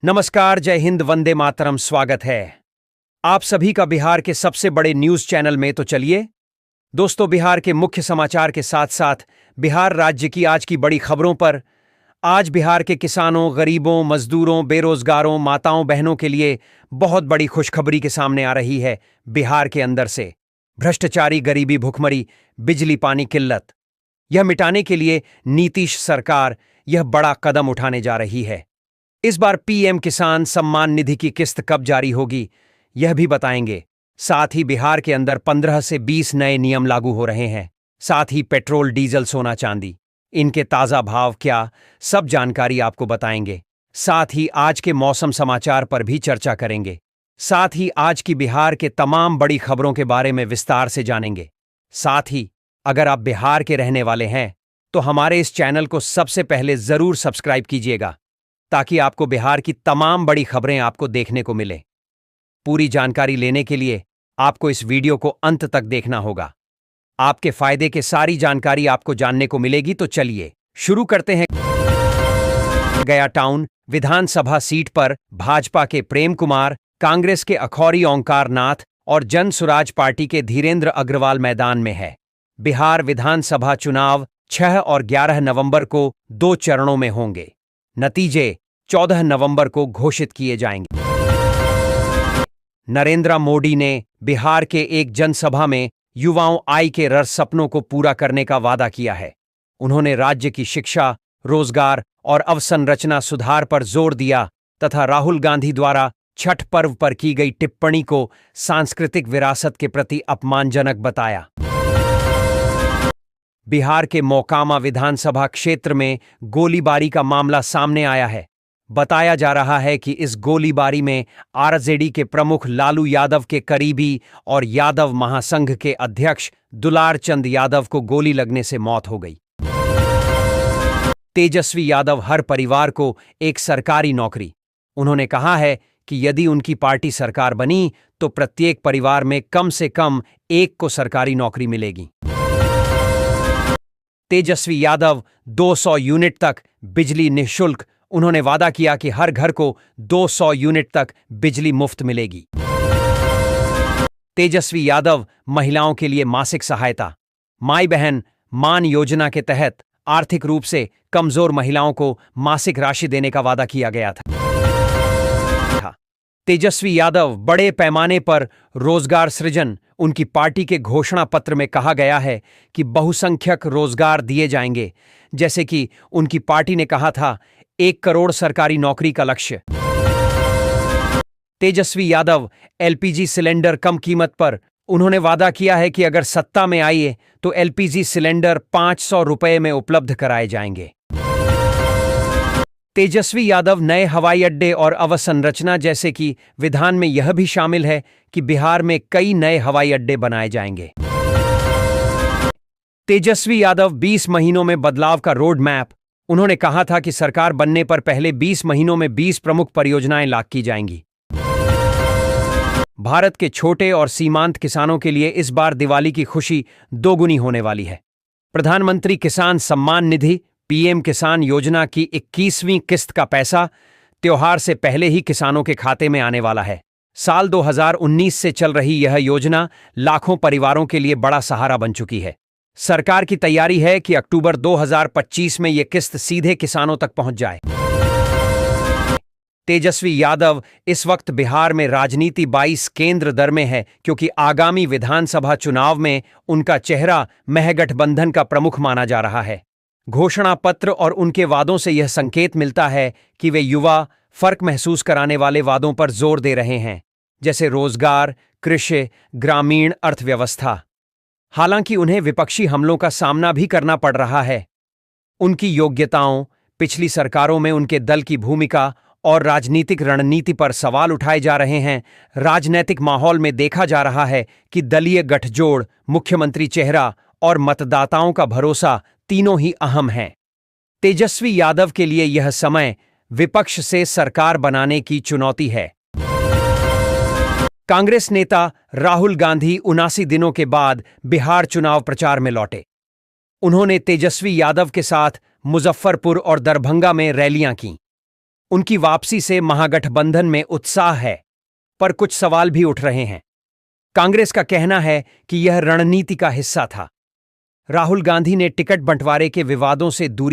नमस्कार, जय हिंद, वंदे मातरम। स्वागत है आप सभी का बिहार के सबसे बड़े न्यूज चैनल में। तो चलिए दोस्तों, बिहार के मुख्य समाचार के साथ साथ बिहार राज्य की आज की बड़ी खबरों पर। आज बिहार के किसानों, गरीबों, मजदूरों, बेरोजगारों, माताओं, बहनों के लिए बहुत बड़ी खुशखबरी के सामने आ रही है। बिहार के अंदर से भ्रष्टाचारी, गरीबी, भुखमरी, बिजली पानी किल्लत, यह मिटाने के लिए नीतीश सरकार यह बड़ा कदम उठाने जा रही है। इस बार पीएम किसान सम्मान निधि की किस्त कब जारी होगी, यह भी बताएंगे। साथ ही बिहार के अंदर 15 से 20 नए नियम लागू हो रहे हैं। साथ ही पेट्रोल, डीजल, सोना, चांदी, इनके ताजा भाव क्या, सब जानकारी आपको बताएंगे। साथ ही आज के मौसम समाचार पर भी चर्चा करेंगे। साथ ही आज की बिहार के तमाम बड़ी खबरों के बारे में विस्तार से जानेंगे। साथ ही अगर आप बिहार के रहने वाले हैं तो हमारे इस चैनल को सबसे पहले जरूर सब्सक्राइब कीजिएगा, ताकि आपको बिहार की तमाम बड़ी खबरें आपको देखने को मिले। पूरी जानकारी लेने के लिए आपको इस वीडियो को अंत तक देखना होगा। आपके फायदे के सारी जानकारी आपको जानने को मिलेगी। तो चलिए शुरू करते हैं। गया टाउन विधानसभा सीट पर भाजपा के प्रेम कुमार, कांग्रेस के अखौरी ओंकार नाथ और जन सुराज पार्टी के धीरेन्द्र अग्रवाल मैदान में है। बिहार विधानसभा चुनाव 6 और 11 नवंबर को 2 चरणों में होंगे। नतीजे 14 नवंबर को घोषित किए जाएंगे। नरेंद्र मोदी ने बिहार के एक जनसभा में युवाओं आय के रस सपनों को पूरा करने का वादा किया है। उन्होंने राज्य की शिक्षा, रोजगार और अवसंरचना सुधार पर जोर दिया तथा राहुल गांधी द्वारा छठ पर्व पर की गई टिप्पणी को सांस्कृतिक विरासत के प्रति अपमानजनक बताया। बिहार के मोकामा विधानसभा क्षेत्र में गोलीबारी का मामला सामने आया है। बताया जा रहा है कि इस गोलीबारी में आरजेडी के प्रमुख लालू यादव के करीबी और यादव महासंघ के अध्यक्ष दुलार चंद यादव को गोली लगने से मौत हो गई। तेजस्वी यादव हर परिवार को एक सरकारी नौकरी। उन्होंने कहा है कि यदि उनकी पार्टी सरकार बनी तो प्रत्येक परिवार में कम से कम एक को सरकारी नौकरी मिलेगी। तेजस्वी यादव 200 यूनिट तक बिजली निःशुल्क। उन्होंने वादा किया कि हर घर को 200 यूनिट तक बिजली मुफ्त मिलेगी। तेजस्वी यादव महिलाओं के लिए मासिक सहायता, माई बहन मान योजना के तहत आर्थिक रूप से कमजोर महिलाओं को मासिक राशि देने का वादा किया गया था। तेजस्वी यादव बड़े पैमाने पर रोजगार सृजन। उनकी पार्टी के घोषणा पत्र में कहा गया है कि बहुसंख्यक रोजगार दिए जाएंगे। जैसे कि उनकी पार्टी ने कहा था 1 करोड़ सरकारी नौकरी का लक्ष्य। तेजस्वी यादव एलपीजी सिलेंडर कम कीमत पर। उन्होंने वादा किया है कि अगर सत्ता में आए तो एलपीजी सिलेंडर 500 रुपए में उपलब्ध कराए जाएंगे। तेजस्वी यादव नए हवाई अड्डे और अवसंरचना, जैसे कि विधान में यह भी शामिल है कि बिहार में कई नए हवाई अड्डे बनाए जाएंगे। तेजस्वी यादव 20 महीनों में बदलाव का रोड मैप। उन्होंने कहा था कि सरकार बनने पर पहले 20 महीनों में 20 प्रमुख परियोजनाएं लागू की जाएंगी। भारत के छोटे और सीमांत किसानों के लिए इस बार दिवाली की खुशी दोगुनी होने वाली है। प्रधानमंत्री किसान सम्मान निधि पीएम किसान योजना की 21वीं किस्त का पैसा त्योहार से पहले ही किसानों के खाते में आने वाला है। साल 2019 से चल रही यह योजना लाखों परिवारों के लिए बड़ा सहारा बन चुकी है। सरकार की तैयारी है कि अक्टूबर 2025 में यह किस्त सीधे किसानों तक पहुंच जाए। तेजस्वी यादव इस वक्त बिहार में राजनीति 22 केंद्र दर में है, क्योंकि आगामी विधानसभा चुनाव में उनका चेहरा महागठबंधन का प्रमुख माना जा रहा है। घोषणा पत्र और उनके वादों से यह संकेत मिलता है कि वे युवा फर्क महसूस कराने वाले वादों पर जोर दे रहे हैं, जैसे रोजगार, कृषि, ग्रामीण अर्थव्यवस्था। हालांकि उन्हें विपक्षी हमलों का सामना भी करना पड़ रहा है। उनकी योग्यताओं, पिछली सरकारों में उनके दल की भूमिका और राजनीतिक रणनीति पर सवाल उठाए जा रहे हैं। राजनीतिक माहौल में देखा जा रहा है कि दलीय गठजोड़, मुख्यमंत्री चेहरा और मतदाताओं का भरोसा तीनों ही अहम हैं। तेजस्वी यादव के लिए यह समय विपक्ष से सरकार बनाने की चुनौती है। कांग्रेस नेता राहुल गांधी 79 दिनों के बाद बिहार चुनाव प्रचार में लौटे। उन्होंने तेजस्वी यादव के साथ मुजफ्फरपुर और दरभंगा में रैलियां कीं। उनकी वापसी से महागठबंधन में उत्साह है, पर कुछ सवाल भी उठ रहे हैं। कांग्रेस का कहना है कि यह रणनीति का हिस्सा था। राहुल गांधी ने टिकट बंटवारे के विवादों से दूरी